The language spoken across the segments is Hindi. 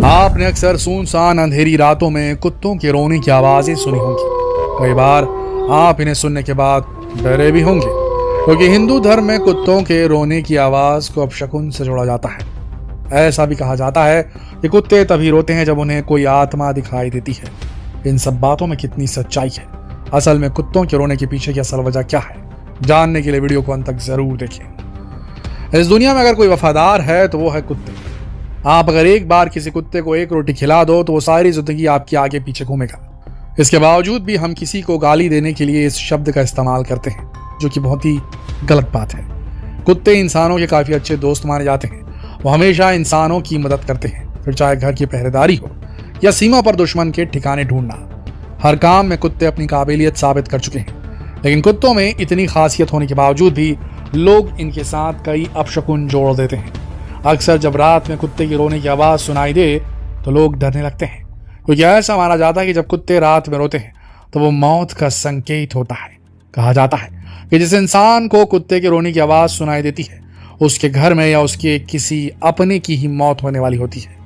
आपने अक्सर सुनसान अंधेरी रातों में कुत्तों के रोने की आवाजें सुनी होंगी। कई बार आप इन्हें सुनने के बाद डरे भी होंगे, क्योंकि हिंदू धर्म में कुत्तों के रोने की आवाज को अपशकुन से जोड़ा जाता है। ऐसा भी कहा जाता है कि कुत्ते तभी रोते हैं जब उन्हें कोई आत्मा दिखाई देती है। इन सब बातों में कितनी सच्चाई है? असल में कुत्तों के रोने के पीछे की असल वजह क्या है? जानने के लिए वीडियो को अंत तक जरूर देखें। इस दुनिया में अगर कोई वफादार है तो वो है कुत्ते। आप अगर एक बार किसी कुत्ते को एक रोटी खिला दो तो वो सारी जिंदगी आपके आगे पीछे घूमेगा। इसके बावजूद भी हम किसी को गाली देने के लिए इस शब्द का इस्तेमाल करते हैं, जो कि बहुत ही गलत बात है। कुत्ते इंसानों के काफी अच्छे दोस्त माने जाते हैं। वो हमेशा इंसानों की मदद करते हैं, फिर चाहे घर की पहरेदारी हो या सीमा पर दुश्मन के ठिकाने ढूंढना। हर काम में कुत्ते अपनी काबिलियत साबित कर चुके हैं। लेकिन कुत्तों में इतनी खासियत होने के बावजूद भी लोग इनके साथ कई अपशकुन जोड़ देते हैं। अक्सर जब रात में कुत्ते की रोने की आवाज सुनाई दे तो लोग डरने लगते हैं, क्योंकि ऐसा माना जाता है कि जब कुत्ते रात में रोते हैं तो वो मौत का संकेत होता है। कहा जाता है कि जिस इंसान को कुत्ते के रोने की आवाज सुनाई देती है उसके घर में या उसके किसी अपने की ही मौत होने वाली होती है।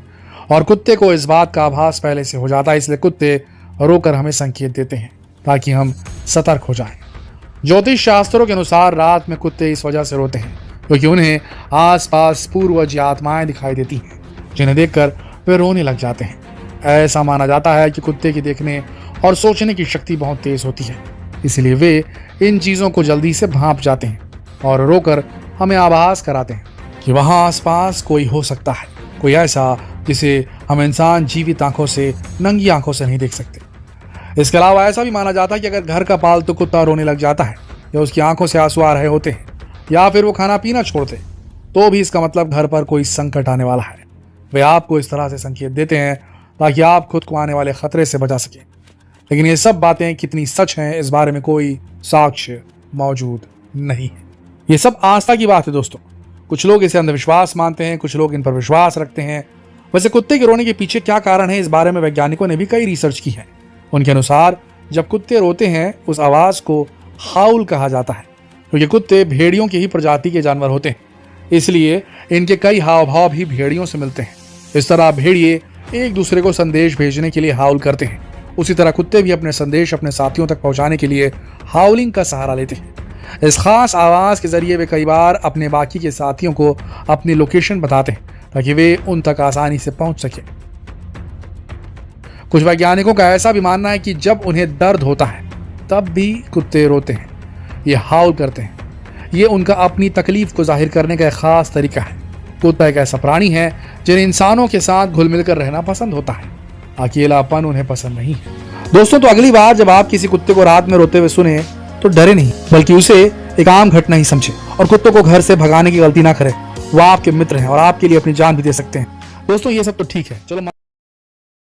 और कुत्ते को इस बात का आभास पहले से हो जाता है, इसलिए कुत्ते रोकर हमें संकेत देते हैं ताकि हम सतर्क हो जाएं। ज्योतिष शास्त्रों के अनुसार रात में कुत्ते इस वजह से रोते हैं क्योंकि उन्हें आसपास पूर्वज या आत्माएं दिखाई देती हैं, जिन्हें देखकर वे रोने लग जाते हैं। ऐसा माना जाता है कि कुत्ते की देखने और सोचने की शक्ति बहुत तेज होती है, इसलिए वे इन चीज़ों को जल्दी से भांप जाते हैं और रोकर हमें आभास कराते हैं कि वहाँ आसपास कोई हो सकता है, कोई ऐसा जिसे हम इंसान जीवित आंखों से, नंगी आंखों से नहीं देख सकते। इसके अलावा ऐसा भी माना जाता है कि अगर घर का पालतू कुत्ता रोने लग जाता है या उसकी आंखों से आंसू आ रहे होते हैं या फिर वो खाना पीना छोड़ दे, तो भी इसका मतलब घर पर कोई संकट आने वाला है। वे आपको इस तरह से संकेत देते हैं ताकि आप खुद को आने वाले खतरे से बचा सकें। लेकिन ये सब बातें कितनी सच हैं, इस बारे में कोई साक्ष्य मौजूद नहीं है। ये सब आस्था की बात है दोस्तों। कुछ लोग इसे अंधविश्वास मानते हैं, कुछ लोग इन पर विश्वास रखते हैं। वैसे कुत्ते के रोने के पीछे क्या कारण है, इस बारे में वैज्ञानिकों ने भी कई रिसर्च की है। उनके अनुसार जब कुत्ते रोते हैं उस आवाज को हाउल कहा जाता है, क्योंकि कुत्ते भेड़ियों की ही प्रजाति के जानवर होते हैं, इसलिए इनके कई हाव भाव भी भेड़ियों से मिलते हैं। इस तरह भेड़िए एक दूसरे को संदेश भेजने के लिए हाउल करते हैं। उसी तरह कुत्ते भी अपने संदेश अपने साथियों तक पहुंचाने के लिए हाउलिंग का सहारा लेते हैं। इस खास आवाज के जरिए वे कई बार अपने बाकी के साथियों को अपनी लोकेशन बताते हैं ताकि वे उन तक आसानी से पहुंच सके। कुछ वैज्ञानिकों का ऐसा भी मानना है कि जब उन्हें दर्द होता है तब भी कुत्ते रोते हैं, ये हाउल करते हैं। ये उनका अपनी तकलीफ को जाहिर करने का एक खास तरीका है। कुत्ता एक ऐसा प्राणी है जिन्हें इंसानों के साथ घुल मिलकर रहना पसंद होता है, अकेलापन उन्हें पसंद नहीं है। दोस्तों, तो अगली बार जब आप किसी कुत्ते को रात में रोते हुए सुने तो डरे नहीं, बल्कि उसे एक आम घटना ही समझे और कुत्तों को घर से भगाने की गलती ना करें। वो आपके मित्र हैं और आपके लिए अपनी जान भी दे सकते हैं। दोस्तों, ये सब तो ठीक है, चलो